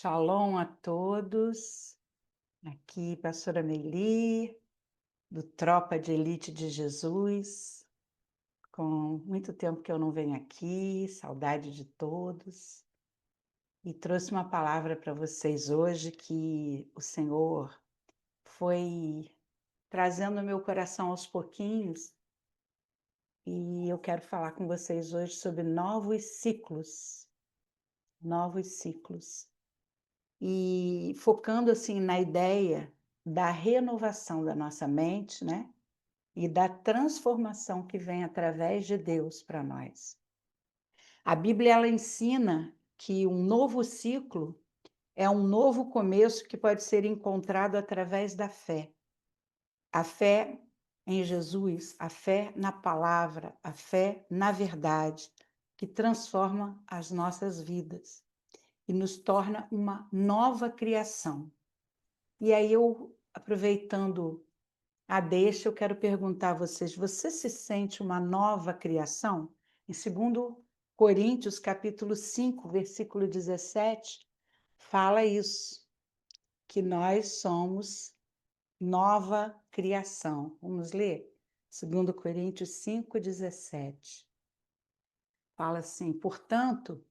Shalom a todos. Aqui, pastora Meili, do Tropa de Elite de Jesus. Com muito tempo que eu não venho aqui, saudade de todos. E trouxe uma palavra para vocês hoje que o Senhor foi trazendo no meu coração aos pouquinhos. E eu quero falar com vocês hoje sobre novos ciclos. Novos ciclos. E focando assim na ideia da renovação da nossa mente, né, e da transformação que vem através de Deus para nós. A Bíblia ela ensina que um novo ciclo é um novo começo que pode ser encontrado através da fé. A fé em Jesus, a fé na palavra, a fé na verdade, que transforma as nossas vidas e nos torna uma nova criação. E aí eu, aproveitando a deixa, eu quero perguntar a vocês: você se sente uma nova criação? Em 2 Coríntios, capítulo 5, versículo 17, fala isso, que nós somos nova criação. Vamos ler? 2 Coríntios 5, 17. Fala assim: portanto,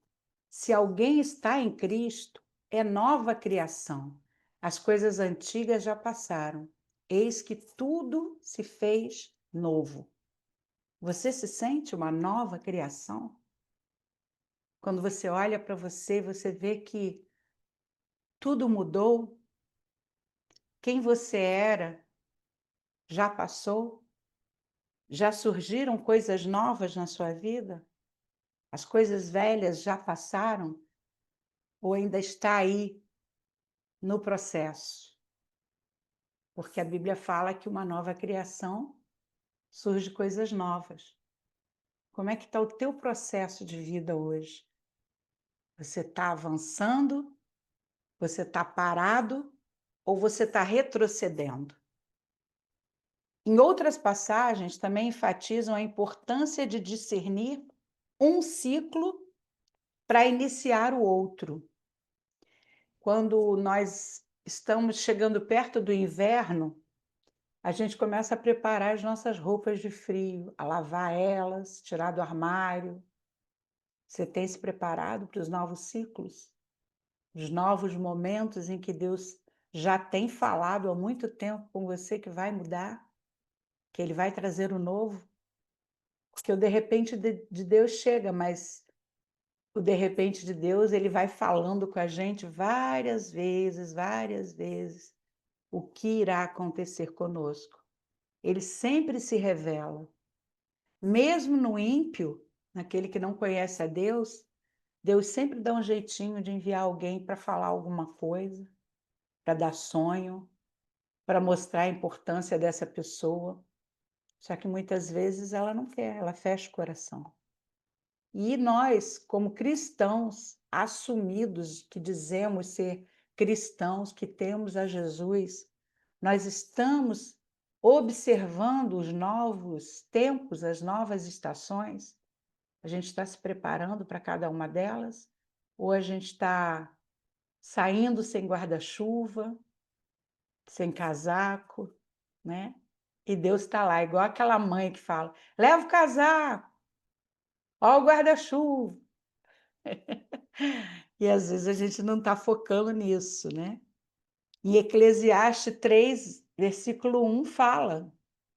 se alguém está em Cristo, é nova criação. As coisas antigas já passaram. Eis que tudo se fez novo. Você se sente uma nova criação? Quando você olha para você, você vê que tudo mudou. Quem você era já passou. Já surgiram coisas novas na sua vida? As coisas velhas já passaram? Ou ainda está aí no processo? Porque a Bíblia fala que uma nova criação surge coisas novas. Como é que está o teu processo de vida hoje? Você está avançando? Você está parado? Ou você está retrocedendo? Em outras passagens, também enfatizam a importância de discernir um ciclo para iniciar o outro. Quando nós estamos chegando perto do inverno, a gente começa a preparar as nossas roupas de frio, a lavar elas, tirar do armário. Você tem se preparado para os novos ciclos, os novos momentos em que Deus já tem falado há muito tempo com você que vai mudar, que Ele vai trazer o novo? Porque o de repente de Deus chega, mas o de repente de Deus, Ele vai falando com a gente várias vezes, o que irá acontecer conosco. Ele sempre se revela. Mesmo no ímpio, naquele que não conhece a Deus, Deus sempre dá um jeitinho de enviar alguém para falar alguma coisa, para dar sonho, para mostrar a importância dessa pessoa. Só que muitas vezes ela não quer, ela fecha o coração. E nós, como cristãos assumidos, que dizemos ser cristãos, que temos a Jesus, nós estamos observando os novos tempos, as novas estações. A gente está se preparando para cada uma delas? Ou a gente está saindo sem guarda-chuva, sem casaco, né? E Deus está lá, igual aquela mãe que fala: leva o casaco, ó o guarda-chuva. E às vezes a gente não está focando nisso, né? Em Eclesiastes 3, versículo 1 fala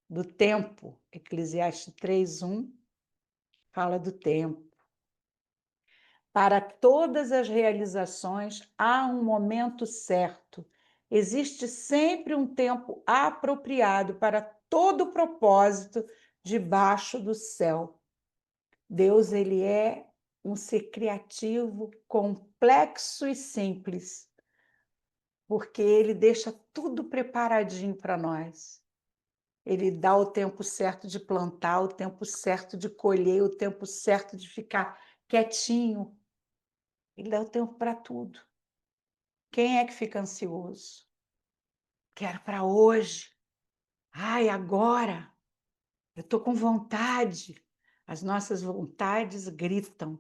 do tempo. Eclesiastes 3:1 fala do tempo. Para todas as realizações há um momento certo. Existe sempre um tempo apropriado para todo propósito debaixo do céu. Deus, ele é um ser criativo, complexo e simples, porque ele deixa tudo preparadinho para nós. Ele dá o tempo certo de plantar, o tempo certo de colher, o tempo certo de ficar quietinho. Ele dá o tempo para tudo. Quem é que fica ansioso? Quero para hoje. Ai, agora. Eu estou com vontade. As nossas vontades gritam.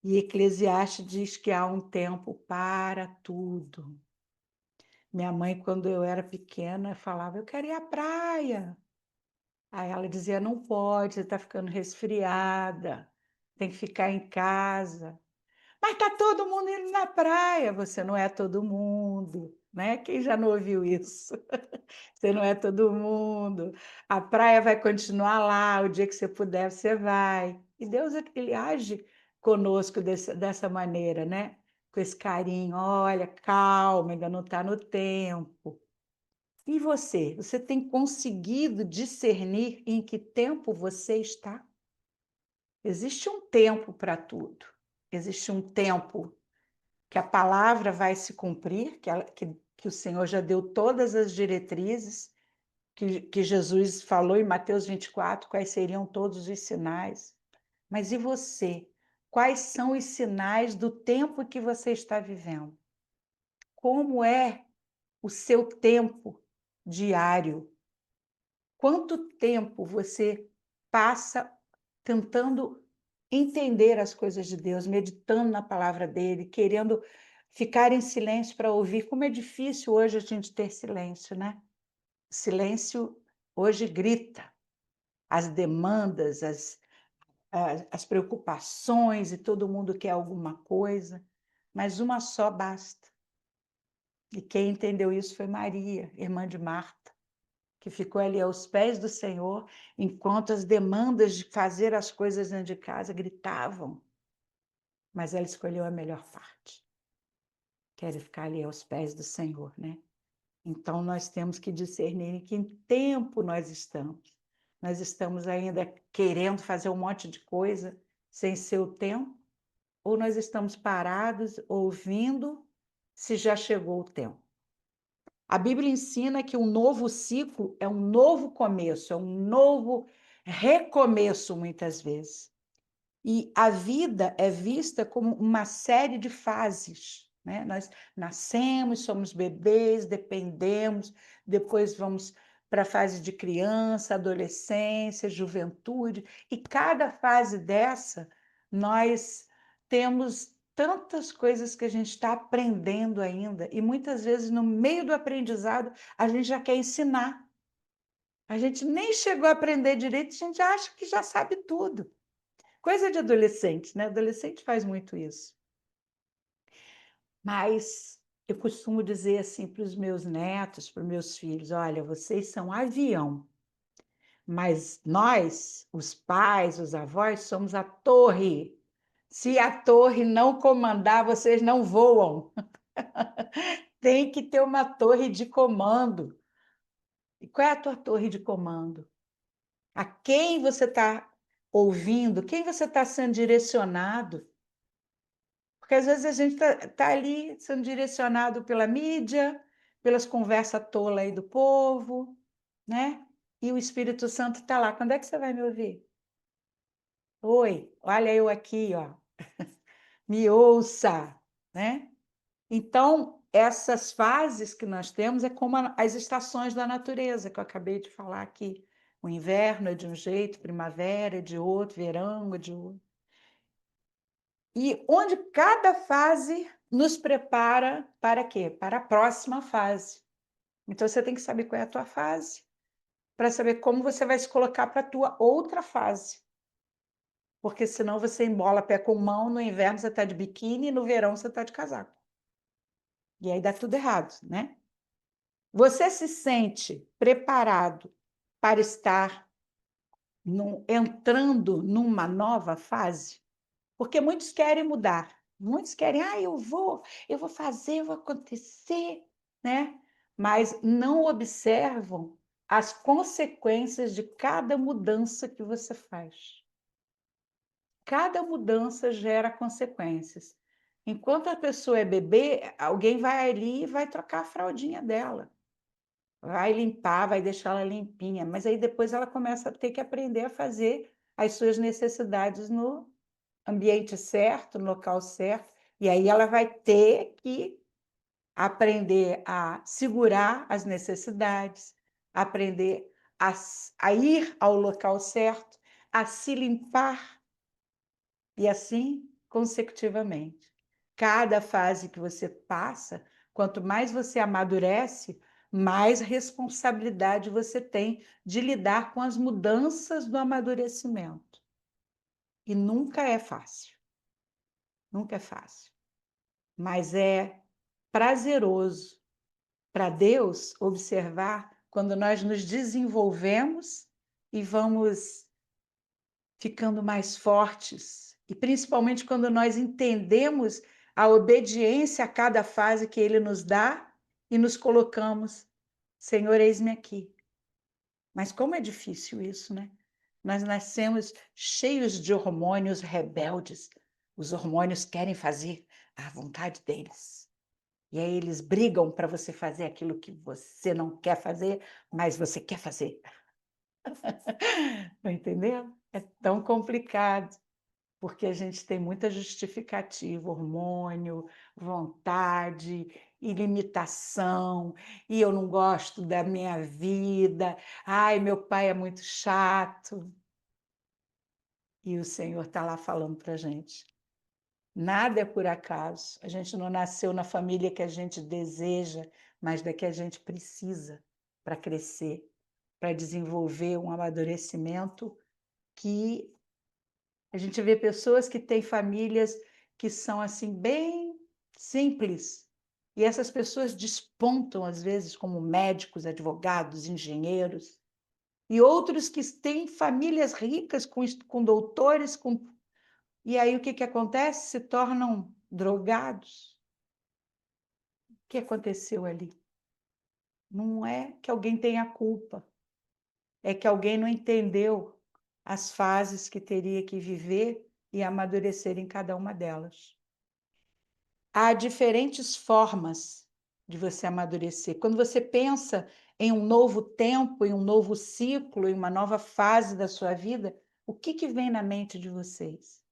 E Eclesiastes diz que há um tempo para tudo. Minha mãe, quando eu era pequena, falava: "Eu quero ir à praia". Aí ela dizia: "Não pode, você está ficando resfriada, tem que ficar em casa". "Mas está todo mundo indo na praia". "Você não é todo mundo", né. Quem já não ouviu isso? Você não é todo mundo. A praia vai continuar lá, o dia que você puder, você vai. E Deus, ele age conosco dessa maneira, né, com esse carinho: "Olha, calma, ainda não está no tempo". E você? Você tem conseguido discernir em que tempo você está? Existe um tempo para tudo. Existe um tempo que a palavra vai se cumprir, que o Senhor já deu todas as diretrizes, que Jesus falou em Mateus 24, quais seriam todos os sinais. Mas e você? Quais são os sinais do tempo que você está vivendo? Como é o seu tempo diário? Quanto tempo você passa tentando entender as coisas de Deus, meditando na palavra dele, querendo ficar em silêncio para ouvir? Como é difícil hoje a gente ter silêncio, né? Silêncio hoje grita. As demandas, as preocupações e todo mundo quer alguma coisa, mas uma só basta. E quem entendeu isso foi Maria, irmã de Marta, que ficou ali aos pés do Senhor, enquanto as demandas de fazer as coisas dentro de casa gritavam, mas ela escolheu a melhor parte, que era ficar ali aos pés do Senhor, né? Então nós temos que discernir em que tempo nós estamos. Nós estamos ainda querendo fazer um monte de coisa sem ser o tempo, ou nós estamos parados ouvindo se já chegou o tempo. A Bíblia ensina que um novo ciclo é um novo começo, é um novo recomeço, muitas vezes. E a vida é vista como uma série de fases, né? Nós nascemos, somos bebês, dependemos, depois vamos para a fase de criança, adolescência, juventude, e cada fase dessa nós temos tantas coisas que a gente está aprendendo ainda, e muitas vezes no meio do aprendizado a gente já quer ensinar. A gente nem chegou a aprender direito, a gente acha que já sabe tudo. Coisa de adolescente, né, adolescente faz muito isso. Mas eu costumo dizer assim para os meus netos, para os meus filhos: "Olha, vocês são avião, mas nós, os pais, os avós, somos a torre. Se a torre não comandar, vocês não voam. Tem que ter uma torre de comando". E qual é a tua torre de comando? A quem você está ouvindo? Quem você está sendo direcionado? Porque às vezes a gente tá ali sendo direcionado pela mídia, pelas conversas tola aí do povo, né, e o Espírito Santo está lá: "Quando é que você vai me ouvir? Oi, olha eu aqui, ó, me ouça", né. Então, essas fases que nós temos é como as estações da natureza, que eu acabei de falar aqui. O inverno é de um jeito, primavera é de outro, verão é de outro. E onde cada fase nos prepara para quê? Para a próxima fase. Então você tem que saber qual é a tua fase, para saber como você vai se colocar para a tua outra fase. Porque senão você embola pé com mão, no inverno você está de biquíni e no verão você está de casaco. E aí dá tudo errado, né? Você se sente preparado para estar entrando numa nova fase? Porque muitos querem mudar, muitos querem: "Ah, eu vou fazer, eu vou acontecer", né, mas não observam as consequências de cada mudança que você faz. Cada mudança gera consequências. Enquanto a pessoa é bebê, alguém vai ali e vai trocar a fraldinha dela, vai limpar, vai deixar ela limpinha, mas aí depois ela começa a ter que aprender a fazer as suas necessidades no ambiente certo, no local certo, e aí ela vai ter que aprender a segurar as necessidades, aprender a ir ao local certo, a se limpar, e assim consecutivamente. Cada fase que você passa, quanto mais você amadurece, mais responsabilidade você tem de lidar com as mudanças do amadurecimento. E nunca é fácil, nunca é fácil, mas é prazeroso para Deus observar quando nós nos desenvolvemos e vamos ficando mais fortes, e principalmente quando nós entendemos a obediência a cada fase que Ele nos dá e nos colocamos, Senhor, eis-me aqui. Mas como é difícil isso, né? Nós nascemos cheios de hormônios rebeldes. Os hormônios querem fazer a vontade deles. E aí eles brigam para você fazer aquilo que você não quer fazer, mas você quer fazer. Tá entendendo? É tão complicado, porque a gente tem muita justificativa, hormônio, vontade, e limitação, e eu não gosto da minha vida, ai, meu pai é muito chato. E o Senhor está lá falando para a gente. Nada é por acaso. A gente não nasceu na família que a gente deseja, mas da que a gente precisa para crescer, para desenvolver um amadurecimento que a gente vê pessoas que têm famílias que são assim bem simples. E essas pessoas despontam às vezes como médicos, advogados, engenheiros, e outros que têm famílias ricas com doutores, e aí o que que acontece? Se tornam drogados. O que aconteceu ali? Não é que alguém tenha culpa, é que alguém não entendeu as fases que teria que viver e amadurecer em cada uma delas. Há diferentes formas de você amadurecer. Quando você pensa em um novo tempo, em um novo ciclo, em uma nova fase da sua vida, o que que vem na mente de vocês?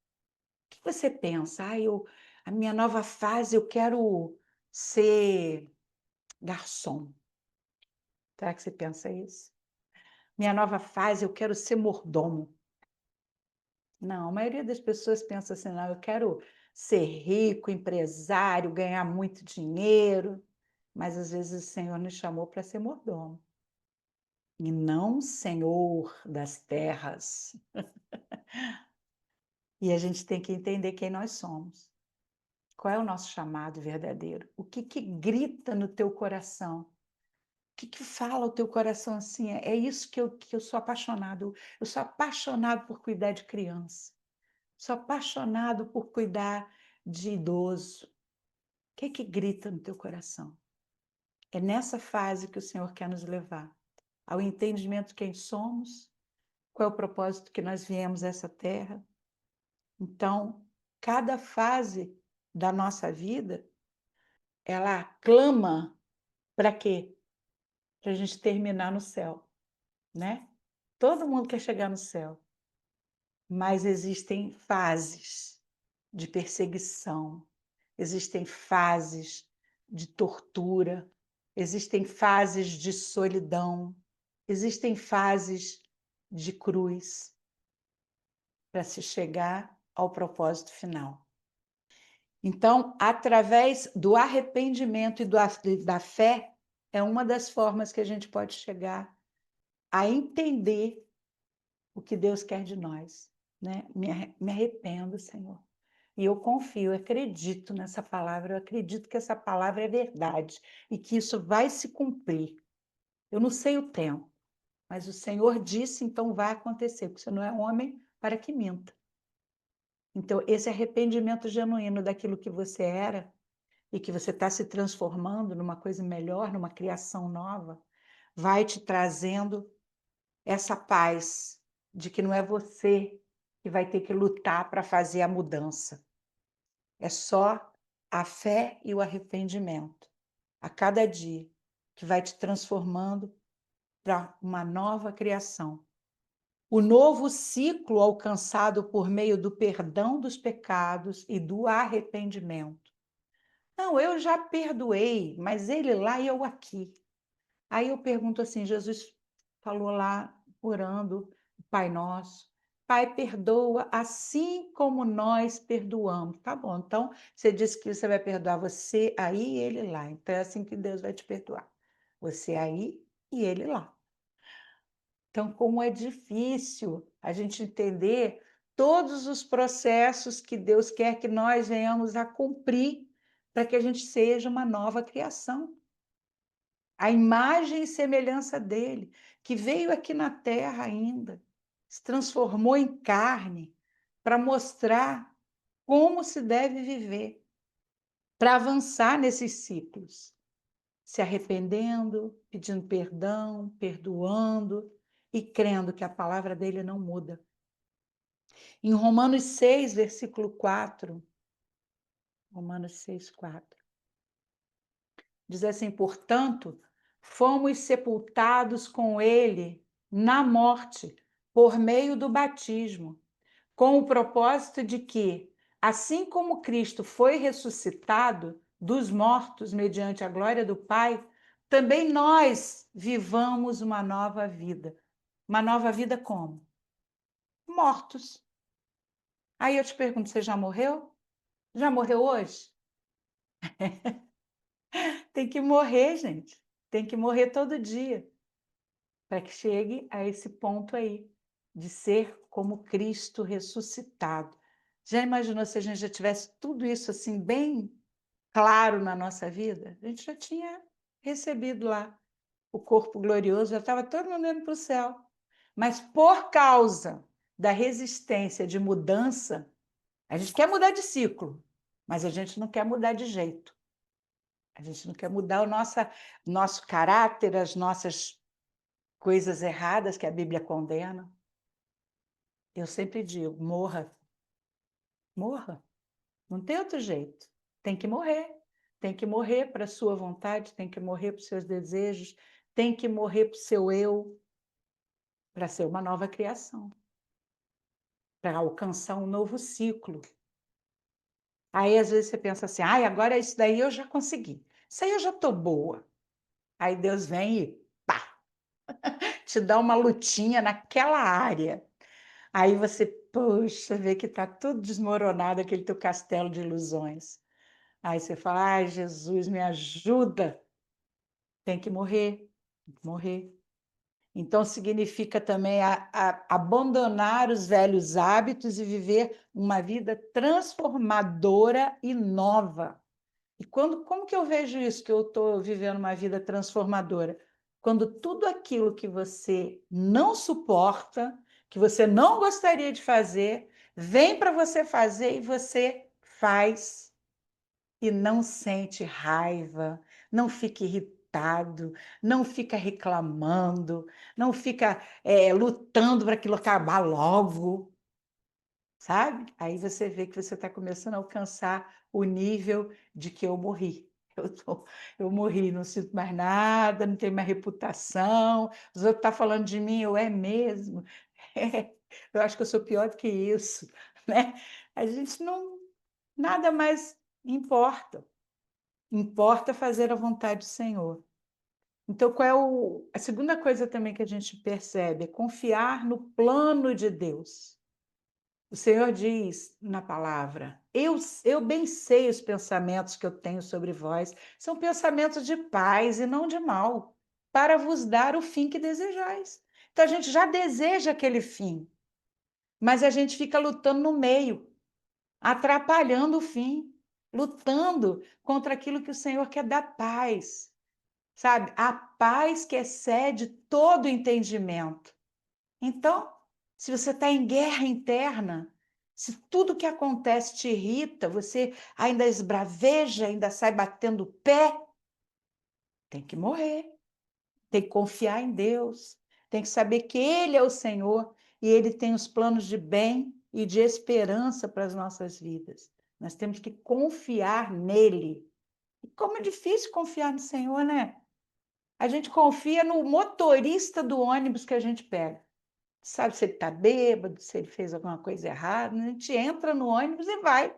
O que você pensa? A minha nova fase, eu quero ser garçom. Será que você pensa isso? Minha nova fase, eu quero ser mordomo. Não, a maioria das pessoas pensa assim, não, eu quero ser rico, empresário, ganhar muito dinheiro, mas às vezes o Senhor nos chamou para ser mordomo, e não senhor das terras. E a gente tem que entender quem nós somos. Qual é o nosso chamado verdadeiro? O que que grita no teu coração? O que que fala o teu coração assim? É isso que eu sou apaixonado. Eu sou apaixonado por cuidar de criança. Sou apaixonado por cuidar de idoso. O que que grita no teu coração? É nessa fase que o Senhor quer nos levar, ao entendimento de quem somos, qual é o propósito que nós viemos a essa terra. Então, cada fase da nossa vida, ela clama para quê? Para a gente terminar no céu, né? Todo mundo quer chegar no céu, mas existem fases de perseguição, existem fases de tortura, existem fases de solidão, existem fases de cruz para se chegar ao propósito final. Então, através do arrependimento e da fé, é uma das formas que a gente pode chegar a entender o que Deus quer de nós, né? Me arrependo, Senhor. E eu confio, eu acredito nessa palavra, eu acredito que essa palavra é verdade e que isso vai se cumprir. Eu não sei o tempo, mas o Senhor disse, então vai acontecer, porque você não é homem para que minta. Então, esse arrependimento genuíno daquilo que você era e que você está se transformando numa coisa melhor, numa criação nova, vai te trazendo essa paz de que não é você que vai ter que lutar para fazer a mudança. É só a fé e o arrependimento, a cada dia, que vai te transformando para uma nova criação. O novo ciclo alcançado por meio do perdão dos pecados e do arrependimento. Não, eu já perdoei, mas ele lá e eu aqui. Aí eu pergunto assim: Jesus falou lá, orando, o Pai Nosso. Pai, perdoa assim como nós perdoamos. Tá bom, então você disse que você vai perdoar você aí e ele lá. Então é assim que Deus vai te perdoar. Você aí e ele lá. Então, como é difícil a gente entender todos os processos que Deus quer que nós venhamos a cumprir para que a gente seja uma nova criação. A imagem e semelhança dele, que veio aqui na terra ainda, se transformou em carne para mostrar como se deve viver, para avançar nesses ciclos, se arrependendo, pedindo perdão, perdoando e crendo que a palavra dele não muda. Em Romanos 6, versículo 4, Romanos 6, 4, diz assim: portanto, fomos sepultados com ele na morte, por meio do batismo, com o propósito de que, assim como Cristo foi ressuscitado dos mortos mediante a glória do Pai, também nós vivamos uma nova vida. Uma nova vida como? Mortos. Aí eu te pergunto, você já morreu? Já morreu hoje? Tem que morrer, gente. Tem que morrer todo dia, para que chegue a esse ponto aí, de ser como Cristo ressuscitado. Já imaginou se a gente já tivesse tudo isso assim bem claro na nossa vida? A gente já tinha recebido lá o corpo glorioso, já estava todo mundo indo para o céu. Mas por causa da resistência de mudança, a gente quer mudar de ciclo, mas a gente não quer mudar de jeito. A gente não quer mudar nosso caráter, as nossas coisas erradas que a Bíblia condena. Eu sempre digo: morra, morra. Não tem outro jeito. Tem que morrer. Tem que morrer para a sua vontade, tem que morrer para os seus desejos, tem que morrer para o seu eu, para ser uma nova criação, para alcançar um novo ciclo. Aí, às vezes, você pensa assim: ai, agora isso daí eu já consegui. Isso aí eu já estou boa. Aí Deus vem e pá, te dá uma lutinha naquela área. Aí você, poxa, vê que está tudo desmoronado, aquele teu castelo de ilusões. Aí você fala: ai, Jesus, me ajuda. Tem que morrer, tem que morrer. Então, significa também abandonar os velhos hábitos e viver uma vida transformadora e nova. E como que eu vejo isso, que eu estou vivendo uma vida transformadora? Quando tudo aquilo que você não suporta, que você não gostaria de fazer, vem para você fazer e você faz. E não sente raiva, não fica irritado, não fica reclamando, não fica lutando para aquilo acabar logo, sabe? Aí você vê que você está começando a alcançar o nível de que eu morri. Eu morri, não sinto mais nada, não tenho mais reputação. Os outros estão falando de mim, eu é mesmo. Eu acho que eu sou pior do que isso, né? A gente não, nada mais importa. Importa fazer a vontade do Senhor. Então, qual é a segunda coisa também que a gente percebe? É confiar no plano de Deus. O Senhor diz na palavra: eu bem sei os pensamentos que eu tenho sobre vós, são pensamentos de paz e não de mal, para vos dar o fim que desejais. Então, a gente já deseja aquele fim, mas a gente fica lutando no meio, atrapalhando o fim, lutando contra aquilo que o Senhor quer dar paz. Sabe? A paz que excede todo entendimento. Então, se você está em guerra interna, se tudo que acontece te irrita, você ainda esbraveja, ainda sai batendo o pé, tem que morrer, tem que confiar em Deus, tem que saber que Ele é o Senhor e Ele tem os planos de bem e de esperança para as nossas vidas. Nós temos que confiar nele. E como é difícil confiar no Senhor, né? A gente confia no motorista do ônibus que a gente pega. Sabe se ele está bêbado, se ele fez alguma coisa errada, a gente entra no ônibus e vai.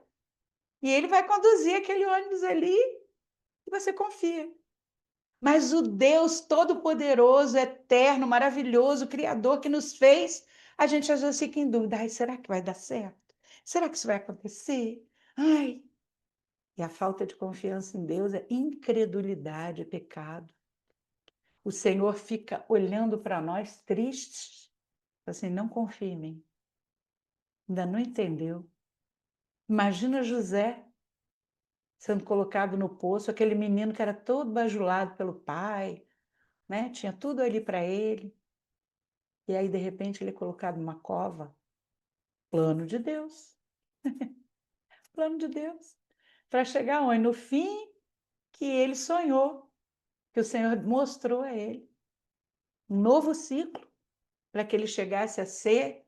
E ele vai conduzir aquele ônibus ali e você confia. Mas o Deus Todo-Poderoso, Eterno, Maravilhoso, Criador que nos fez, a gente às vezes fica em dúvida: "Ai, será que vai dar certo? Será que isso vai acontecer? Ai". E a falta de confiança em Deus é incredulidade, é pecado. O Senhor fica olhando para nós tristes, assim: "Não confia em mim, ainda não entendeu". Imagina José sendo colocado no poço, aquele menino que era todo bajulado pelo pai, né, tinha tudo ali para ele, e aí de repente ele é colocado numa cova. Plano de Deus, plano de Deus. Para chegar onde? No fim que ele sonhou, que o Senhor mostrou a ele. Um novo ciclo, para que ele chegasse a ser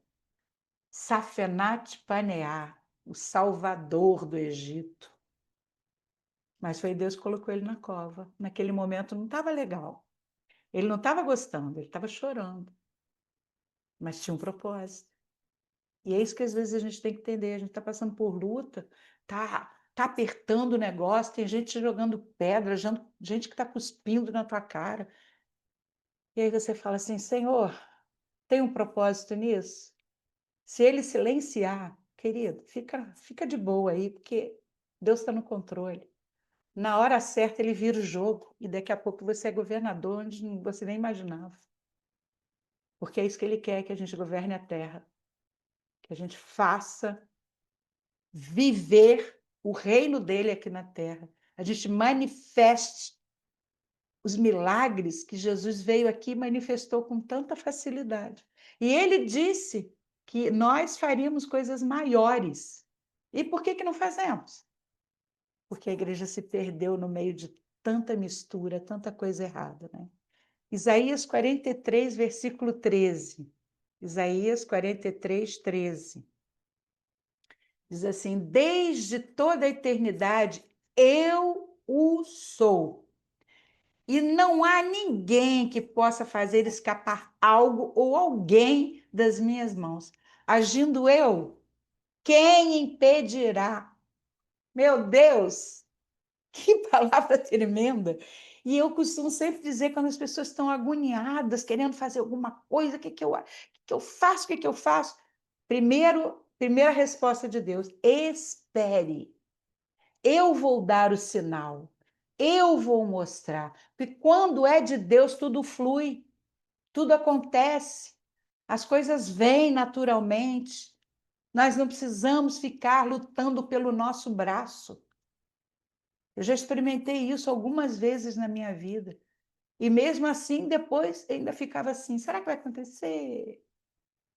Safenat Paneá, o salvador do Egito. Mas foi Deus que colocou ele na cova. Naquele momento não estava legal. Ele não estava gostando, ele estava chorando. Mas tinha um propósito. E é isso que às vezes a gente tem que entender. A gente está passando por luta, tá apertando o negócio, tem gente jogando pedra, gente que está cuspindo na tua cara. E aí você fala assim: Senhor, tem um propósito nisso? Se ele silenciar, querido, fica de boa aí, porque Deus está no controle. Na hora certa ele vira o jogo e daqui a pouco você é governador onde você nem imaginava. Porque é isso que ele quer, que a gente governe a terra, que a gente faça viver o reino dele aqui na terra. A gente manifeste os milagres que Jesus veio aqui e manifestou com tanta facilidade. E ele disse que nós faríamos coisas maiores. E por que não fazemos? Porque a igreja se perdeu no meio de tanta mistura, tanta coisa errada, né? Isaías 43, versículo 13. Isaías 43, 13. Diz assim: desde toda a eternidade eu o sou. E não há ninguém que possa fazer escapar algo ou alguém das minhas mãos. Agindo eu, quem impedirá? Meu Deus, que palavra tremenda! E eu costumo sempre dizer, quando as pessoas estão agoniadas, querendo fazer alguma coisa, o que eu faço? O que eu faço? Primeira resposta de Deus: espere. Eu vou dar o sinal. Eu vou mostrar. Porque quando é de Deus, tudo flui, tudo acontece. As coisas vêm naturalmente. Nós não precisamos ficar lutando pelo nosso braço. Eu já experimentei isso algumas vezes na minha vida. E mesmo assim, depois ainda ficava assim: será que vai acontecer?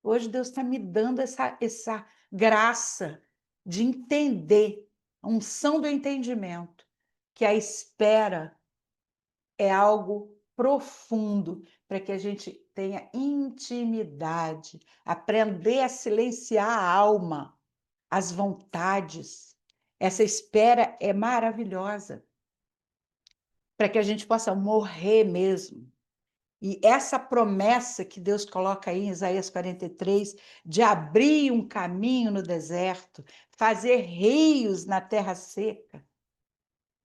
Hoje Deus está me dando essa graça de entender, a unção do entendimento, que a espera é algo profundo para que a gente tenha intimidade, aprender a silenciar a alma, as vontades. Essa espera é maravilhosa para que a gente possa morrer mesmo. E essa promessa que Deus coloca aí em Isaías 43, de abrir um caminho no deserto, fazer rios na terra seca,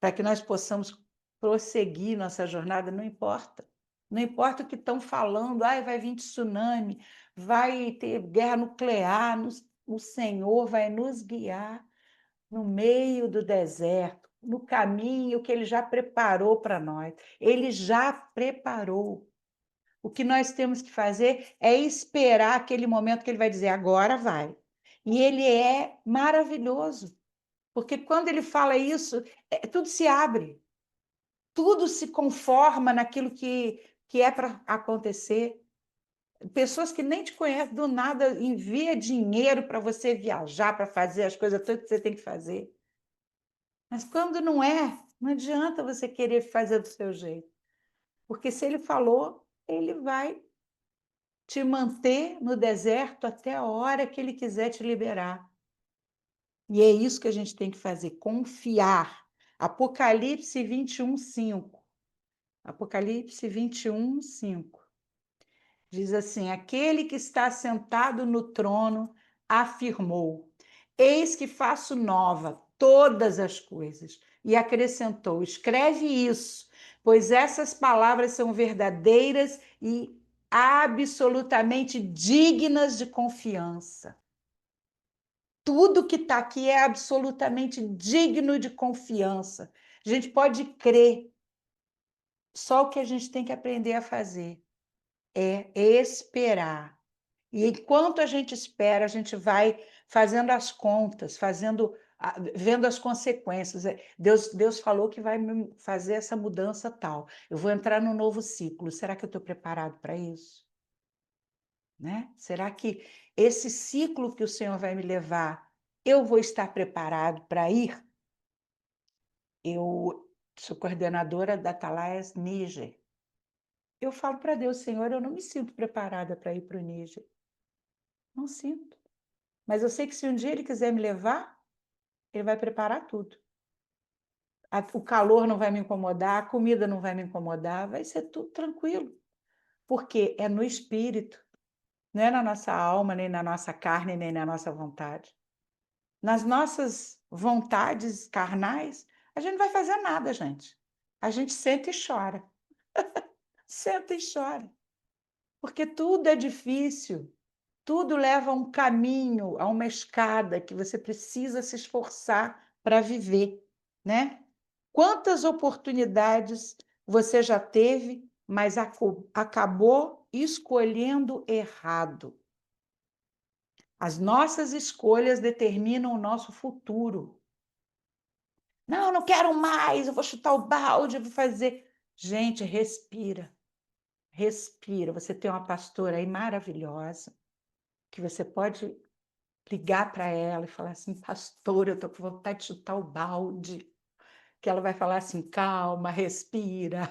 para que nós possamos prosseguir nossa jornada, não importa. Não importa o que estão falando, ai, vai vir tsunami, vai ter guerra nuclear, o Senhor vai nos guiar no meio do deserto, no caminho que Ele já preparou para nós. Ele já preparou. O que nós temos que fazer é esperar aquele momento que Ele vai dizer, agora vai. E Ele é maravilhoso, porque quando Ele fala isso, tudo se abre. Tudo se conforma naquilo que é para acontecer. Pessoas que nem te conhecem, do nada envia dinheiro para você viajar, para fazer as coisas todas que você tem que fazer. Mas quando não é, não adianta você querer fazer do seu jeito. Porque se ele falou, ele vai te manter no deserto até a hora que ele quiser te liberar. E é isso que a gente tem que fazer, confiar. Apocalipse 21, 5. Apocalipse 21, 5. Diz assim: aquele que está sentado no trono afirmou: eis que faço nova todas as coisas. E acrescentou: escreve isso, pois essas palavras são verdadeiras e absolutamente dignas de confiança. Tudo que está aqui é absolutamente digno de confiança. A gente pode crer. Só o que a gente tem que aprender a fazer é esperar. E enquanto a gente espera, a gente vai fazendo as contas, vendo as consequências. Deus falou que vai fazer essa mudança tal. Eu vou entrar num novo ciclo. Será que eu estou preparado para isso? Né? Será que esse ciclo que o Senhor vai me levar, eu vou estar preparado para ir? Eu sou coordenadora da Atalaias Níger. Eu falo para Deus, Senhor, eu não me sinto preparada para ir para o Níger. Não sinto. Mas eu sei que se um dia Ele quiser me levar, Ele vai preparar tudo. O calor não vai me incomodar, a comida não vai me incomodar, vai ser tudo tranquilo. Porque é no espírito, não é na nossa alma, nem na nossa carne, nem na nossa vontade. Nas nossas vontades carnais, a gente não vai fazer nada, gente. A gente senta e chora. Senta e chora. Porque tudo é difícil. Tudo leva a um caminho, a uma escada que você precisa se esforçar para viver, né? Quantas oportunidades você já teve, mas acabou escolhendo errado? As nossas escolhas determinam o nosso futuro. Não, não quero mais, eu vou chutar o balde, eu vou fazer. Gente, respira, respira. Você tem uma pastora aí maravilhosa, que você pode ligar para ela e falar assim, pastora, eu estou com vontade de chutar o balde. Que ela vai falar assim, calma, respira.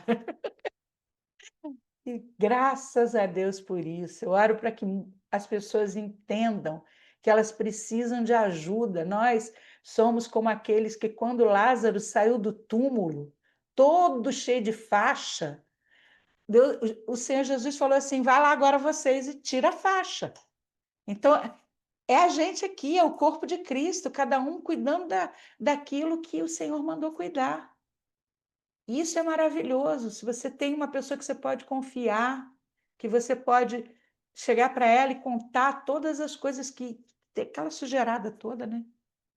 E graças a Deus por isso. Eu oro para que as pessoas entendam que elas precisam de ajuda. Nós somos como aqueles que, quando Lázaro saiu do túmulo, todo cheio de faixa, o Senhor Jesus falou assim: vai lá agora vocês e tira a faixa. Então, é a gente aqui, é o corpo de Cristo, cada um cuidando daquilo que o Senhor mandou cuidar. Isso é maravilhoso. Se você tem uma pessoa que você pode confiar, que você pode chegar para ela e contar todas as coisas que tem aquela sujeirada toda, né?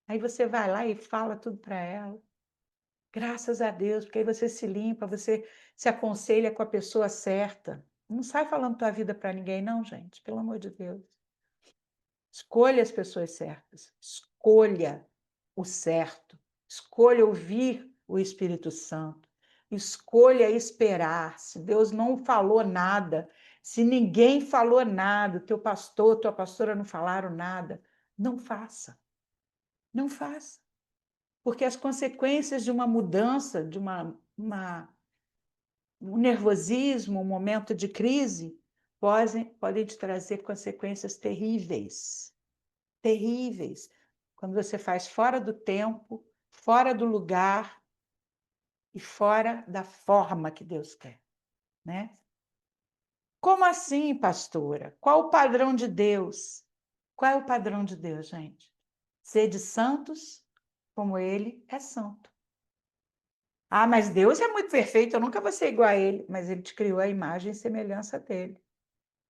Aí você vai lá e fala tudo para ela. Graças a Deus, porque aí você se limpa, você se aconselha com a pessoa certa. Não sai falando tua vida para ninguém, não, gente, pelo amor de Deus. Escolha as pessoas certas, escolha o certo, escolha ouvir o Espírito Santo, escolha esperar. Se Deus não falou nada, se ninguém falou nada, teu pastor, tua pastora não falaram nada, não faça, não faça. Porque as consequências de uma mudança, de um nervosismo, um momento de crise, podem te trazer consequências terríveis. Terríveis. Quando você faz fora do tempo, fora do lugar e fora da forma que Deus quer, né? Como assim, pastora? Qual o padrão de Deus? Qual é o padrão de Deus, gente? Sede santos, como Ele é santo. Ah, mas Deus é muito perfeito, eu nunca vou ser igual a Ele. Mas Ele te criou a imagem e semelhança dele.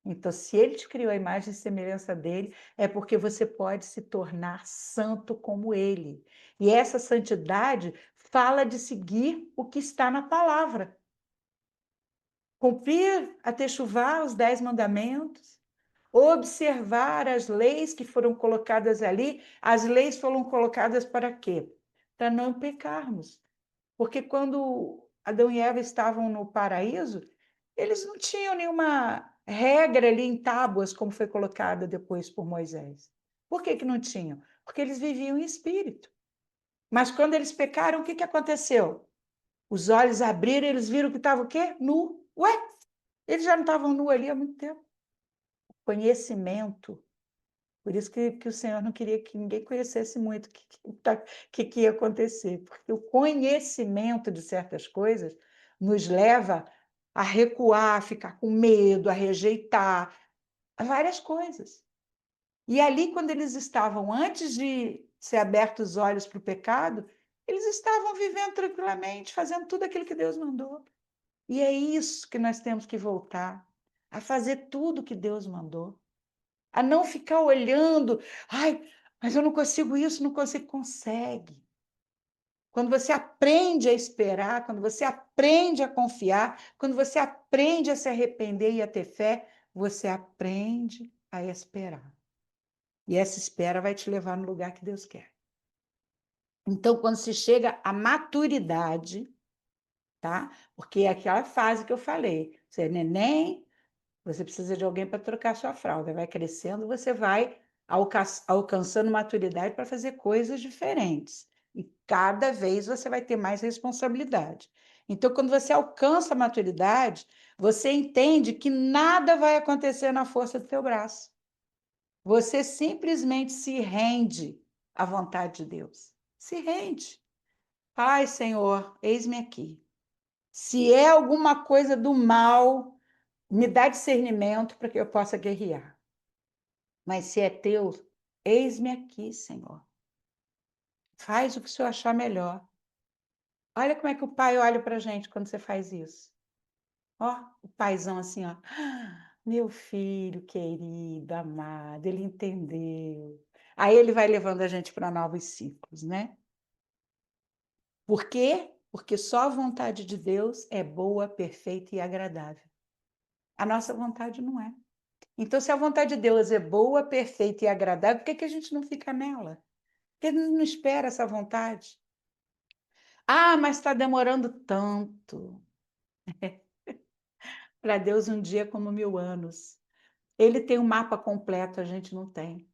Então, se Ele te criou a imagem e semelhança dele, é porque você pode se tornar santo como Ele. E essa santidade fala de seguir o que está na palavra. Cumprir a techuvá, os 10 mandamentos, observar as leis que foram colocadas ali. As leis foram colocadas para quê? Para não pecarmos. Porque quando Adão e Eva estavam no paraíso, eles não tinham nenhuma regra ali em tábuas, como foi colocada depois por Moisés. Por que não tinham? Porque eles viviam em espírito. Mas quando eles pecaram, o que aconteceu? Os olhos abriram, eles viram que estava o quê? Nu. Ué, eles já não estavam nu ali há muito tempo. Conhecimento. Por isso que o Senhor não queria que ninguém conhecesse muito o que ia acontecer, porque o conhecimento de certas coisas nos leva a recuar, a ficar com medo, a rejeitar, a várias coisas. E ali, quando eles estavam, antes de ser abertos os olhos para o pecado, eles estavam vivendo tranquilamente, fazendo tudo aquilo que Deus mandou. E é isso que nós temos que voltar. a fazer tudo que Deus mandou, a não ficar olhando, ai, mas eu não consigo isso, não consigo, consegue. Quando você aprende a esperar, quando você aprende a confiar, quando você aprende a se arrepender e a ter fé, você aprende a esperar. E essa espera vai te levar no lugar que Deus quer. Então, quando se chega à maturidade, tá? Porque é aquela fase que eu falei, você é neném, você precisa de alguém para trocar sua fralda, vai crescendo, você vai alcançando maturidade para fazer coisas diferentes. E cada vez você vai ter mais responsabilidade. Então, quando você alcança a maturidade, você entende que nada vai acontecer na força do teu braço. Você simplesmente se rende à vontade de Deus. Se rende. Ai, Senhor, eis-me aqui. Se é alguma coisa do mal, me dá discernimento para que eu possa guerrear. Mas se é teu, eis-me aqui, Senhor. Faz o que o Senhor achar melhor. Olha como é que o pai olha para a gente quando você faz isso. Ó, o paizão assim, ó. Meu filho querido, amado, ele entendeu. Aí ele vai levando a gente para novos ciclos, né? Por quê? Porque só a vontade de Deus é boa, perfeita e agradável. A nossa vontade não é. Então, se a vontade de Deus é boa, perfeita e agradável, por que que a gente não fica nela? Por que a gente não espera essa vontade? Ah, mas está demorando tanto. Para Deus, um dia é como 1000 anos. Ele tem um mapa completo, a gente não tem.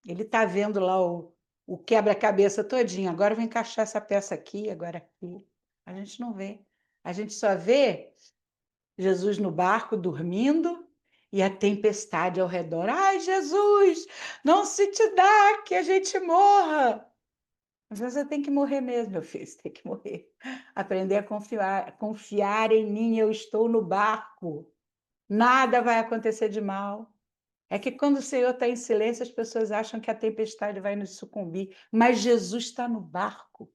Ele está vendo lá o quebra-cabeça todinho. Agora eu vou encaixar essa peça aqui, agora aqui. A gente não vê. A gente só vê Jesus no barco dormindo e a tempestade ao redor. Ai, Jesus, não se te dá que a gente morra. Mas você tem que morrer mesmo, meu filho, você tem que morrer. Aprender a confiar em mim, eu estou no barco. Nada vai acontecer de mal. É que quando o Senhor está em silêncio, as pessoas acham que a tempestade vai nos sucumbir. Mas Jesus está no barco.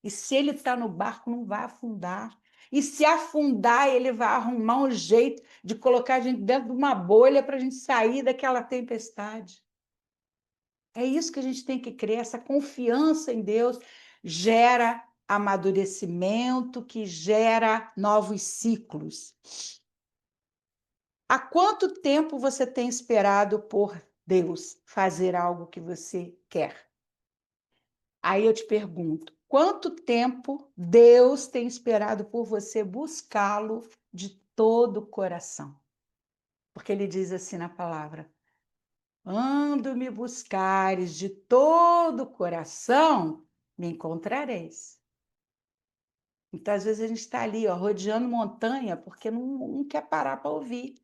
E se ele está no barco, não vai afundar. E se afundar, ele vai arrumar um jeito de colocar a gente dentro de uma bolha para a gente sair daquela tempestade. É isso que a gente tem que crer, essa confiança em Deus gera amadurecimento, que gera novos ciclos. Há quanto tempo você tem esperado por Deus fazer algo que você quer? Aí eu te pergunto, quanto tempo Deus tem esperado por você buscá-lo de todo o coração? Porque ele diz assim na palavra: quando me buscares de todo o coração, me encontrareis. Então, às vezes, a gente está ali, ó, rodeando montanha, porque não quer parar para ouvir.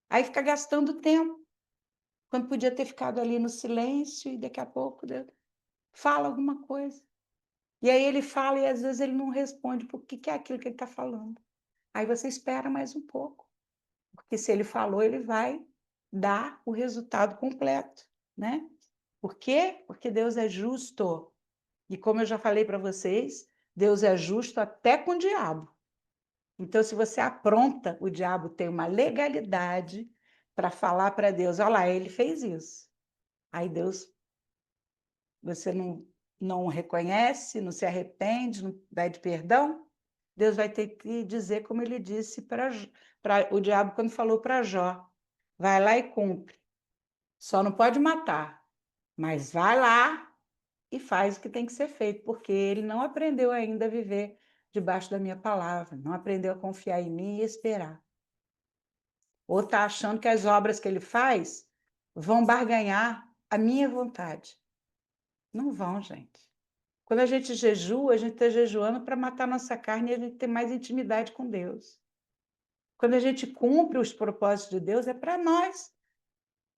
Aí fica gastando tempo, quando podia ter ficado ali no silêncio e daqui a pouco Deus fala alguma coisa. E aí ele fala e às vezes ele não responde, porque que é aquilo que ele está falando. Aí você espera mais um pouco, porque se ele falou, ele vai dar o resultado completo, né? Por quê? Porque Deus é justo. E como eu já falei para vocês, Deus é justo até com o diabo. Então, se você apronta, o diabo tem uma legalidade para falar para Deus: olha lá, ele fez isso. Aí Deus, você não reconhece, não se arrepende, não pede perdão, Deus vai ter que dizer como ele disse para o diabo quando falou para Jó: vai lá e cumpre. Só não pode matar, mas vai lá e faz o que tem que ser feito, porque ele não aprendeu ainda a viver debaixo da minha palavra, não aprendeu a confiar em mim e esperar. Ou está achando que as obras que ele faz vão barganhar a minha vontade. Não vão, gente. Quando a gente jejua, a gente está jejuando para matar nossa carne e a gente ter mais intimidade com Deus. Quando a gente cumpre os propósitos de Deus, é para nós.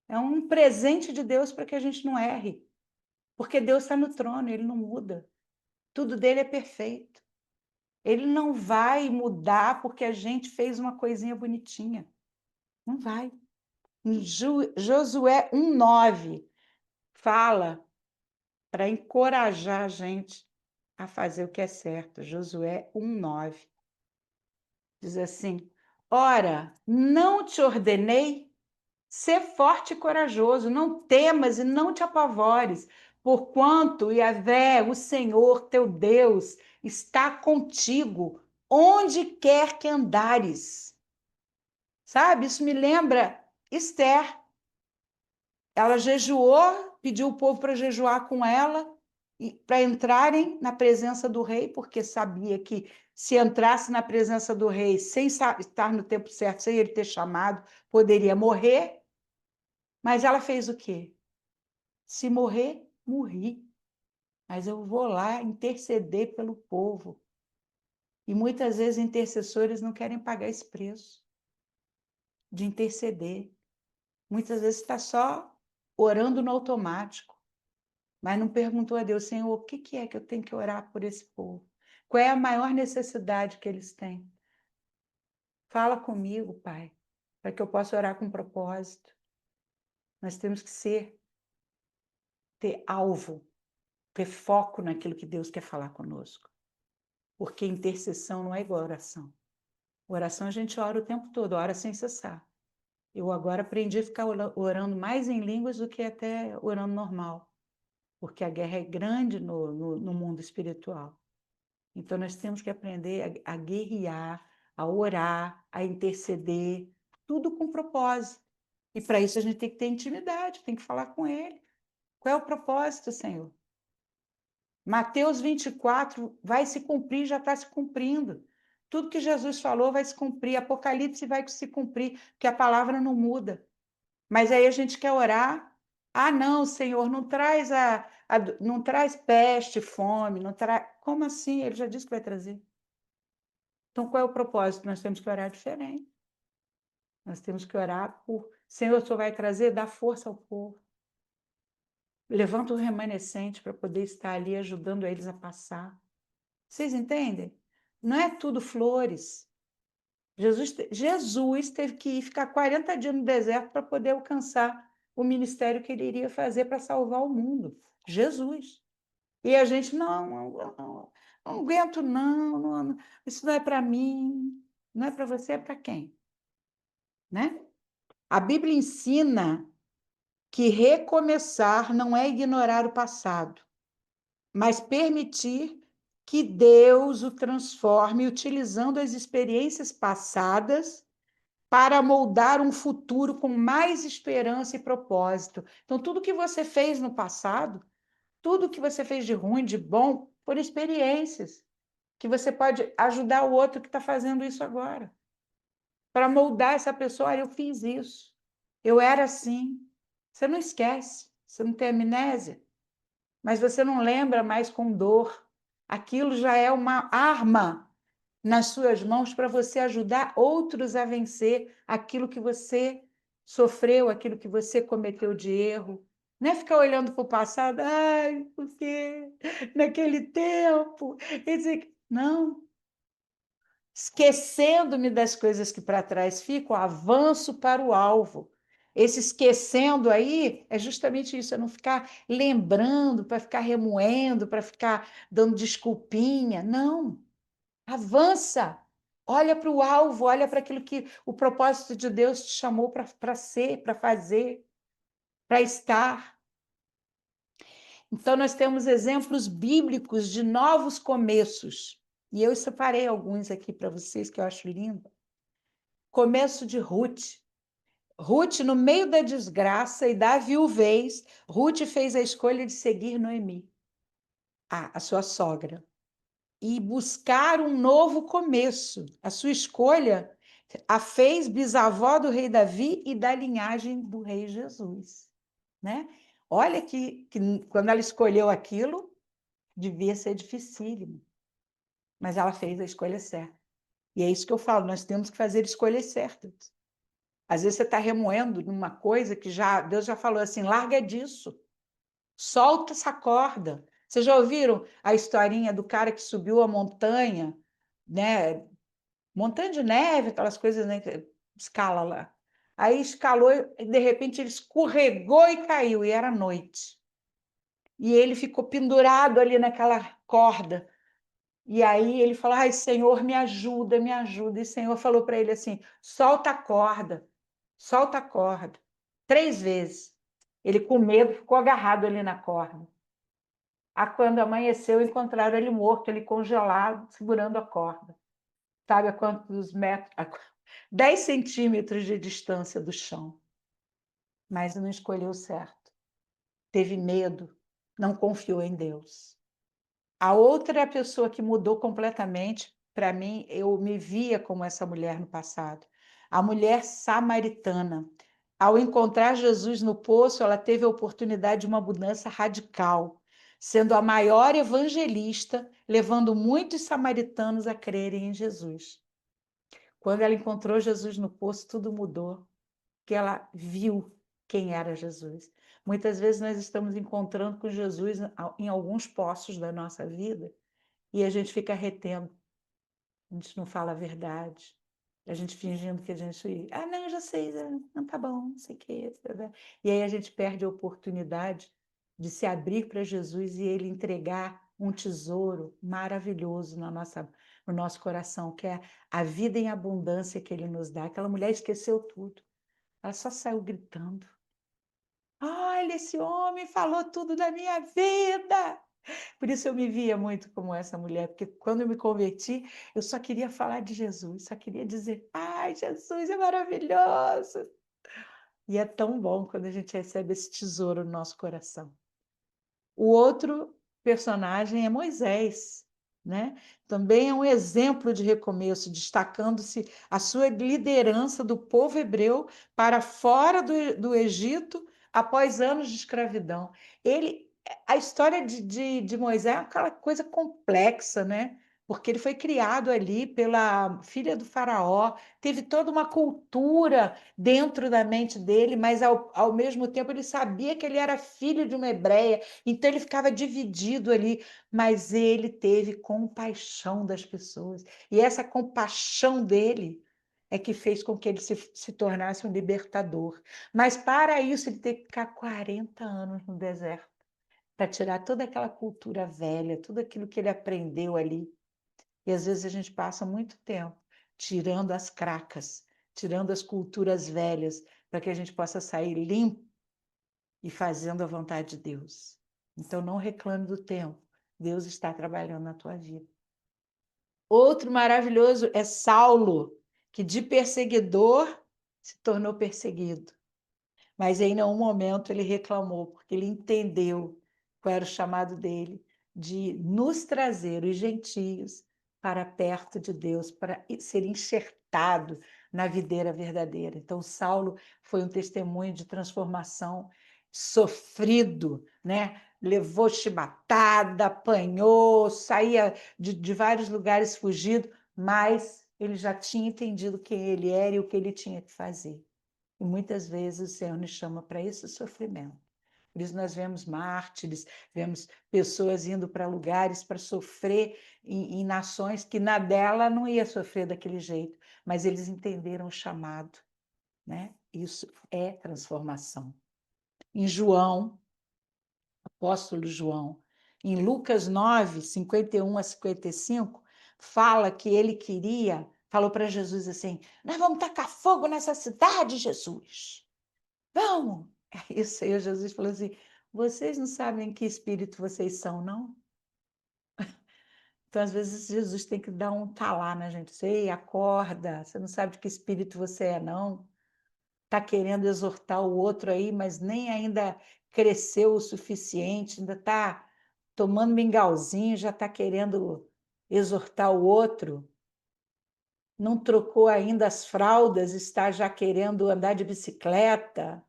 É um presente de Deus para que a gente não erre. Porque Deus está no trono, ele não muda. Tudo dele é perfeito. Ele não vai mudar porque a gente fez uma coisinha bonitinha. Não vai. Em Josué 1:9 fala para encorajar a gente a fazer o que é certo. Josué 1:9 diz assim: Ora, não te ordenei? Sê forte e corajoso, não temas e não te apavores, porquanto Yahvé, o Senhor teu Deus, está contigo, onde quer que andares. Sabe? Isso me lembra Esther. Ela jejuou, pediu o povo para jejuar com ela, para entrarem na presença do rei, porque sabia que se entrasse na presença do rei sem estar no tempo certo, sem ele ter chamado, poderia morrer. Mas ela fez o quê? Se morrer, morri. Mas eu vou lá interceder pelo povo. E muitas vezes intercessores não querem pagar esse preço de interceder. Muitas vezes está só orando no automático, mas não perguntou a Deus, Senhor, o que é que eu tenho que orar por esse povo? Qual é a maior necessidade que eles têm? Fala comigo, Pai, para que eu possa orar com propósito. Nós temos que ter alvo, ter foco naquilo que Deus quer falar conosco. Porque intercessão não é igual a oração. Oração a gente ora o tempo todo, ora sem cessar. Eu agora aprendi a ficar orando mais em línguas do que até orando normal, porque a guerra é grande no mundo espiritual. Então, nós temos que aprender a guerrear, a orar, a interceder, tudo com propósito. E para isso a gente tem que ter intimidade, tem que falar com Ele. Qual é o propósito, Senhor? Mateus 24 vai se cumprir, já está se cumprindo. Tudo que Jesus falou vai se cumprir, Apocalipse vai se cumprir, porque a palavra não muda. Mas aí a gente quer orar. Ah, não, Senhor, não traz peste, fome, não traz. Como assim? Ele já disse que vai trazer. Então, qual é o propósito? Nós temos que orar diferente. Nós temos que orar por. Senhor, o Senhor vai trazer, dá força ao povo. Levanta o remanescente para poder estar ali ajudando eles a passar. Vocês entendem? Não é tudo flores. Jesus teve que ir ficar 40 dias no deserto para poder alcançar o ministério que ele iria fazer para salvar o mundo. Jesus. E a gente, não aguento, não, isso não é para mim, não é para você, é para quem? Né? A Bíblia ensina que recomeçar não é ignorar o passado, mas permitir que Deus o transforme utilizando as experiências passadas para moldar um futuro com mais esperança e propósito. Então, tudo que você fez no passado, tudo que você fez de ruim, de bom, foram experiências que você pode ajudar o outro que está fazendo isso agora. Para moldar essa pessoa, olha, eu fiz isso, eu era assim. Você não esquece, você não tem amnésia, mas você não lembra mais com dor. Aquilo já é uma arma nas suas mãos para você ajudar outros a vencer aquilo que você sofreu, aquilo que você cometeu de erro. Não é ficar olhando para o passado, ai, porque naquele tempo. Não, esquecendo-me das coisas que para trás ficam, avanço para o alvo. Esse esquecendo aí é justamente isso, é não ficar lembrando, para ficar remoendo, para ficar dando desculpinha. Não, avança. Olha para o alvo, olha para aquilo que o propósito de Deus te chamou para ser, para fazer, para estar. Então, nós temos exemplos bíblicos de novos começos. E eu separei alguns aqui para vocês que eu acho lindo. Começo de Ruth. Ruth, no meio da desgraça e da viuvez, Ruth fez a escolha de seguir Noemi, a sua sogra, e buscar um novo começo. A sua escolha a fez bisavó do rei Davi e da linhagem do rei Jesus, né? Olha que quando ela escolheu aquilo, devia ser dificílimo, mas ela fez a escolha certa. E é isso que eu falo, nós temos que fazer escolhas certas. Às vezes você está remoendo numa coisa que Deus já falou assim, larga disso, solta essa corda. Vocês já ouviram a historinha do cara que subiu a montanha, né? Montanha de neve, aquelas coisas, né? Escala lá. Aí escalou e, de repente, ele escorregou e caiu, e era noite. E ele ficou pendurado ali naquela corda. E aí ele falou: ai, Senhor, me ajuda, me ajuda. E o Senhor falou para ele assim: solta a corda, solta a corda. 3 vezes. Ele, com medo, ficou agarrado ali na corda. Quando amanheceu, encontraram ele morto, ele congelado, segurando a corda. Sabe a quantos metros? 10 centímetros de distância do chão. Mas não escolheu certo. Teve medo, não confiou em Deus. A outra pessoa que mudou completamente, para mim, eu me via como essa mulher no passado. A mulher samaritana. Ao encontrar Jesus no poço, ela teve a oportunidade de uma mudança radical, sendo a maior evangelista, levando muitos samaritanos a crerem em Jesus. Quando ela encontrou Jesus no poço, tudo mudou, porque ela viu quem era Jesus. Muitas vezes nós estamos encontrando com Jesus em alguns poços da nossa vida e a gente fica retendo, a gente não fala a verdade, a gente fingindo que a gente, não, eu já sei, não tá bom, não sei o quê. E aí a gente perde a oportunidade de se abrir para Jesus e ele entregar um tesouro maravilhoso no nosso coração, que é a vida em abundância que ele nos dá. Aquela mulher esqueceu tudo, ela só saiu gritando. Olha, esse homem falou tudo da minha vida. Por isso eu me via muito como essa mulher, porque quando eu me converti, eu só queria falar de Jesus, só queria dizer: ai, Jesus é maravilhoso. E é tão bom quando a gente recebe esse tesouro no nosso coração. O outro personagem é Moisés, né? Também é um exemplo de recomeço, destacando-se a sua liderança do povo hebreu para fora do Egito após anos de escravidão. A história de Moisés é aquela coisa complexa, né? Porque ele foi criado ali pela filha do faraó, teve toda uma cultura dentro da mente dele, mas ao mesmo tempo ele sabia que ele era filho de uma hebreia, então ele ficava dividido ali, mas ele teve compaixão das pessoas. E essa compaixão dele é que fez com que ele se tornasse um libertador. Mas para isso ele teve que ficar 40 anos no deserto, para tirar toda aquela cultura velha, tudo aquilo que ele aprendeu ali. E às vezes a gente passa muito tempo tirando as cracas, tirando as culturas velhas, para que a gente possa sair limpo e fazendo a vontade de Deus. Então não reclame do tempo. Deus está trabalhando na tua vida. Outro maravilhoso é Saulo, que de perseguidor se tornou perseguido. Mas em nenhum momento ele reclamou, porque ele entendeu qual era o chamado dele, de nos trazer, os gentios, para perto de Deus, para ser enxertado na videira verdadeira. Então, Saulo foi um testemunho de transformação sofrido, né? Levou chibatada, apanhou, saía de vários lugares fugido, mas ele já tinha entendido quem ele era e o que ele tinha que fazer. E muitas vezes o Senhor nos chama para esse sofrimento. Por isso nós vemos mártires, vemos pessoas indo para lugares para sofrer em nações que na dela não ia sofrer daquele jeito, mas eles entenderam o chamado, né? Isso é transformação. Em João, apóstolo João, em Lucas 9, 51 a 55, fala que ele falou para Jesus assim: nós vamos tacar fogo nessa cidade, Jesus. Vamos! Isso aí, Jesus falou assim: vocês não sabem que espírito vocês são, não? Então, às vezes, Jesus tem que dar um talar na gente. Ei, acorda, você não sabe de que espírito você é, não? Está querendo exortar o outro aí, mas nem ainda cresceu o suficiente, ainda está tomando mingauzinho, já está querendo exortar o outro. Não trocou ainda as fraldas, está já querendo andar de bicicleta.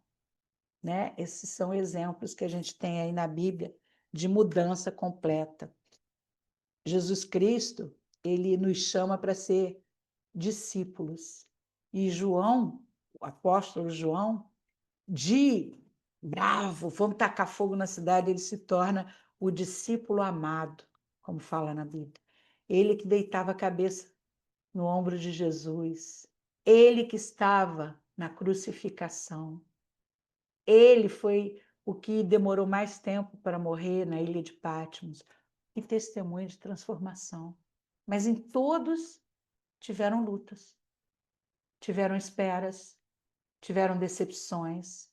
Né? Esses são exemplos que a gente tem aí na Bíblia de mudança completa. Jesus Cristo, ele nos chama para ser discípulos. E João, o apóstolo João, de bravo, vamos tacar fogo na cidade, ele se torna o discípulo amado, como fala na Bíblia. Ele que deitava a cabeça no ombro de Jesus, ele que estava na crucificação. Ele foi o que demorou mais tempo para morrer na ilha de Patmos. Que testemunho de transformação. Mas em todos tiveram lutas, tiveram esperas, tiveram decepções,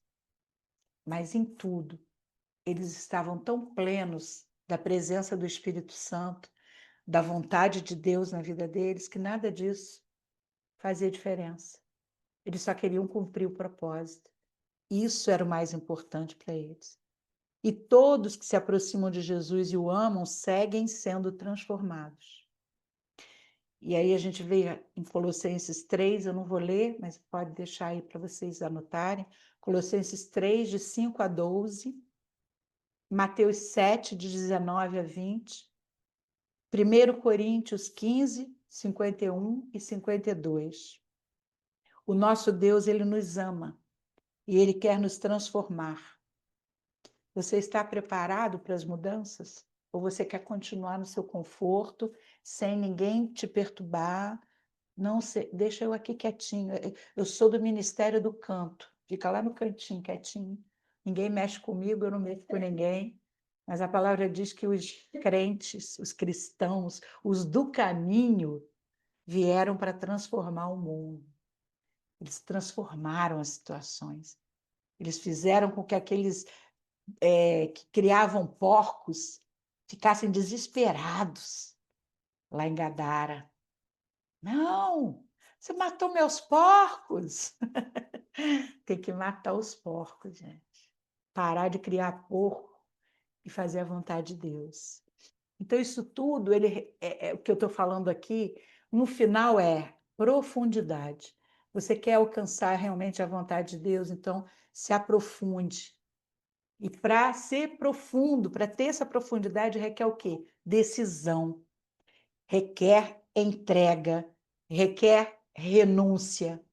mas em tudo eles estavam tão plenos da presença do Espírito Santo, da vontade de Deus na vida deles, que nada disso fazia diferença. Eles só queriam cumprir o propósito. Isso era o mais importante para eles. E todos que se aproximam de Jesus e o amam seguem sendo transformados. E aí a gente vê em Colossenses 3, eu não vou ler, mas pode deixar aí para vocês anotarem. Colossenses 3, de 5 a 12. Mateus 7, de 19 a 20. 1 Coríntios 15, 51 e 52. O nosso Deus, ele nos ama e ele quer nos transformar. Você está preparado para as mudanças? Ou você quer continuar no seu conforto, sem ninguém te perturbar? Não sei, deixa eu aqui quietinho. Eu sou do Ministério do Canto. Fica lá no cantinho, quietinho. Ninguém mexe comigo, eu não mexo com ninguém. Mas a palavra diz que os crentes, os cristãos, os do caminho, vieram para transformar o mundo. Eles transformaram as situações. Eles fizeram com que aqueles que criavam porcos ficassem desesperados lá em Gadara. Não, você matou meus porcos. Tem que matar os porcos, gente. Parar de criar porco e fazer a vontade de Deus. Então, isso tudo, o que eu estou falando aqui, no final é profundidade. Você quer alcançar realmente a vontade de Deus, então se aprofunde. E para ser profundo, para ter essa profundidade, requer o quê? Decisão, requer entrega, requer renúncia.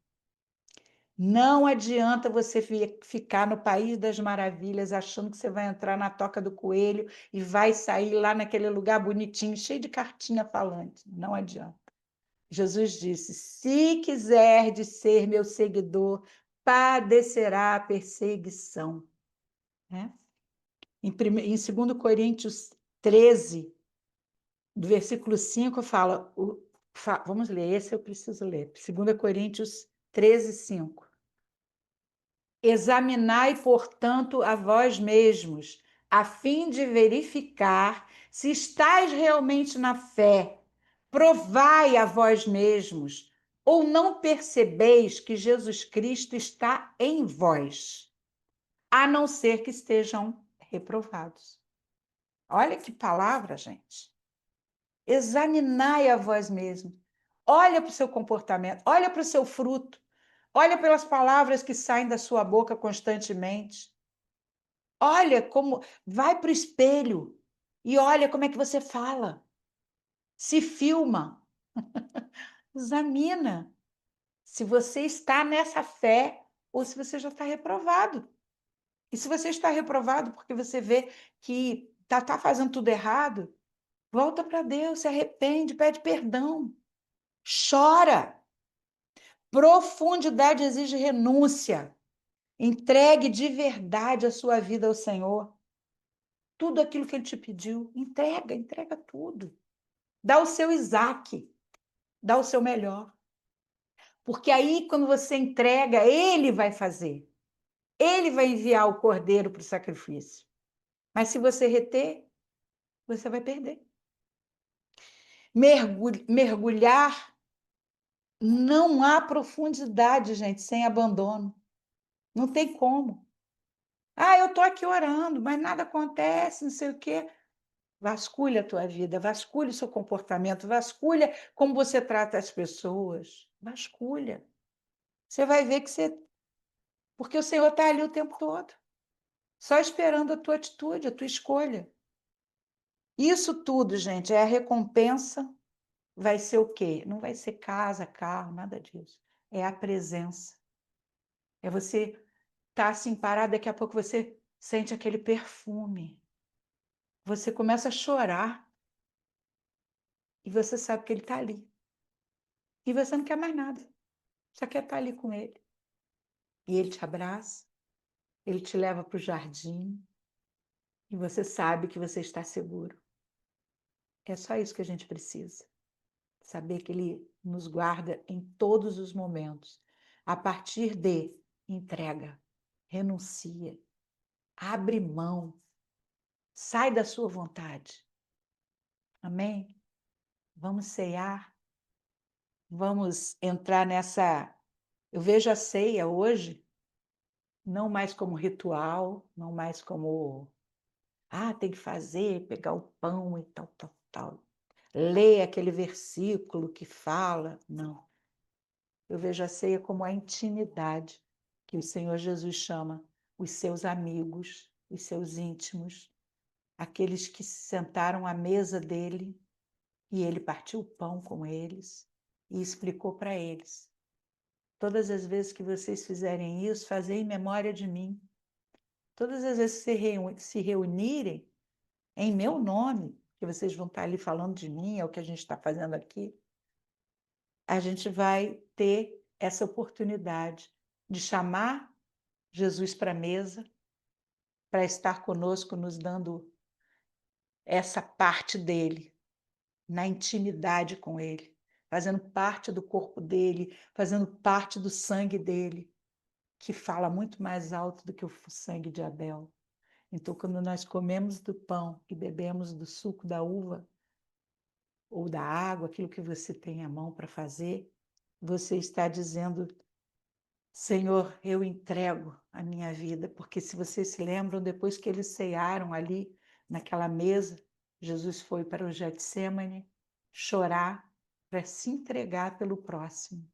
Não adianta você ficar no País das Maravilhas achando que você vai entrar na toca do coelho e vai sair lá naquele lugar bonitinho, cheio de cartinha falante. Não adianta. Jesus disse: se quiser ser meu seguidor, padecerá a perseguição. Né? Em 2 Coríntios 13, do versículo 5, fala, vamos ler, esse eu preciso ler, 2 Coríntios 13, 5. Examinai, portanto, a vós mesmos, a fim de verificar se estáis realmente na fé. Provai a vós mesmos, ou não percebeis que Jesus Cristo está em vós, a não ser que estejam reprovados. Olha que palavra, gente. Examinai a vós mesmos. Olha para o seu comportamento, olha para o seu fruto, olha pelas palavras que saem da sua boca constantemente. Olha como, vai para o espelho e olha como é que você fala. Se filma. Examina se você está nessa fé ou se você já está reprovado. E se você está reprovado porque você vê que está fazendo tudo errado, volta para Deus, se arrepende, pede perdão. Chora. Profundidade exige renúncia. Entregue de verdade a sua vida ao Senhor. Tudo aquilo que Ele te pediu, entrega tudo. Dá o seu Isaac, dá o seu melhor. Porque aí, quando você entrega, Ele vai fazer. Ele vai enviar o cordeiro para o sacrifício. Mas se você reter, você vai perder. Mergulhar, não há profundidade, gente, sem abandono. Não tem como. Ah, eu estou aqui orando, mas nada acontece, não sei o quê. Vasculha a tua vida, vasculha o seu comportamento, vasculha como você trata as pessoas. Vasculha. Você vai ver que você. Porque o Senhor está ali o tempo todo, só esperando a tua atitude, a tua escolha. Isso tudo, gente, é a recompensa. Vai ser o quê? Não vai ser casa, carro, nada disso. É a presença. É você estar assim parado, daqui a pouco você sente aquele perfume. Você começa a chorar e você sabe que ele está ali. E você não quer mais nada. Só quer estar ali com ele. E ele te abraça, ele te leva para o jardim e você sabe que você está seguro. É só isso que a gente precisa. saber que Ele nos guarda em todos os momentos, a partir de entrega, renuncia, abre mão, sai da sua vontade. Amém? Vamos ceiar, vamos entrar nessa. Eu vejo a ceia hoje não mais como ritual, não mais como, tem que fazer, pegar o pão e tal, tal, tal. Ler aquele versículo que fala. Não. Eu vejo a ceia como a intimidade que o Senhor Jesus chama os seus amigos, os seus íntimos, aqueles que se sentaram à mesa dele e ele partiu o pão com eles e explicou para eles: todas as vezes que vocês fizerem isso, fazei em memória de mim. Todas as vezes que se reunirem em meu nome, que vocês vão estar ali falando de mim, é o que a gente está fazendo aqui, a gente vai ter essa oportunidade de chamar Jesus para a mesa, para estar conosco, nos dando essa parte dele, na intimidade com ele, fazendo parte do corpo dele, fazendo parte do sangue dele, que fala muito mais alto do que o sangue de Abel. Então, quando nós comemos do pão e bebemos do suco da uva ou da água, aquilo que você tem à mão para fazer, você está dizendo: Senhor, eu entrego a minha vida, porque se vocês se lembram, depois que eles cearam ali naquela mesa, Jesus foi para o Getsêmani chorar para se entregar pelo próximo.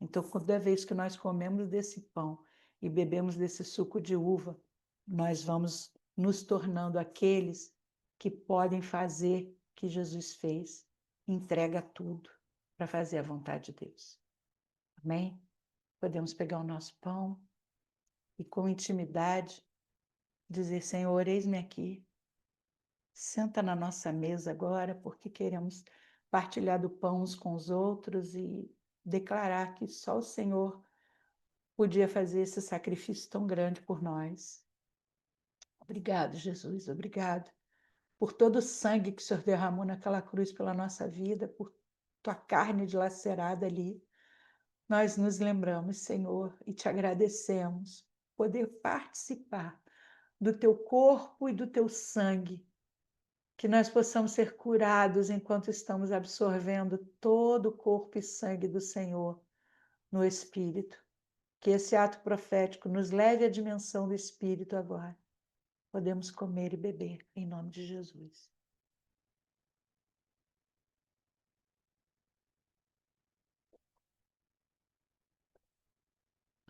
Então, toda vez que nós comemos desse pão e bebemos desse suco de uva, nós vamos nos tornando aqueles que podem fazer o que Jesus fez, entrega tudo para fazer a vontade de Deus. Amém? Podemos pegar o nosso pão e, com intimidade, dizer: Senhor, eis-me aqui. Senta na nossa mesa agora, porque queremos partilhar do pão uns com os outros e declarar que só o Senhor podia fazer esse sacrifício tão grande por nós. Obrigado, Jesus, obrigado por todo o sangue que o Senhor derramou naquela cruz pela nossa vida, por tua carne dilacerada ali. Nós nos lembramos, Senhor, e te agradecemos poder participar do teu corpo e do teu sangue, que nós possamos ser curados enquanto estamos absorvendo todo o corpo e sangue do Senhor no Espírito. Que esse ato profético nos leve à dimensão do Espírito agora. Podemos comer e beber, em nome de Jesus.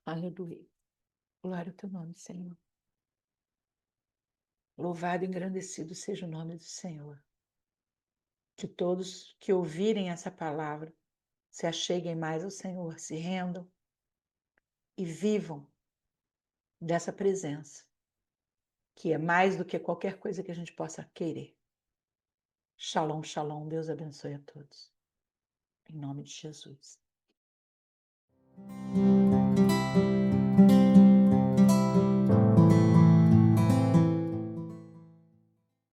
Aleluia. Glória ao teu nome, Senhor. Louvado e engrandecido seja o nome do Senhor. Que todos que ouvirem essa palavra se acheguem mais ao Senhor, se rendam e vivam dessa presença, que é mais do que qualquer coisa que a gente possa querer. Shalom, shalom. Deus abençoe a todos. Em nome de Jesus.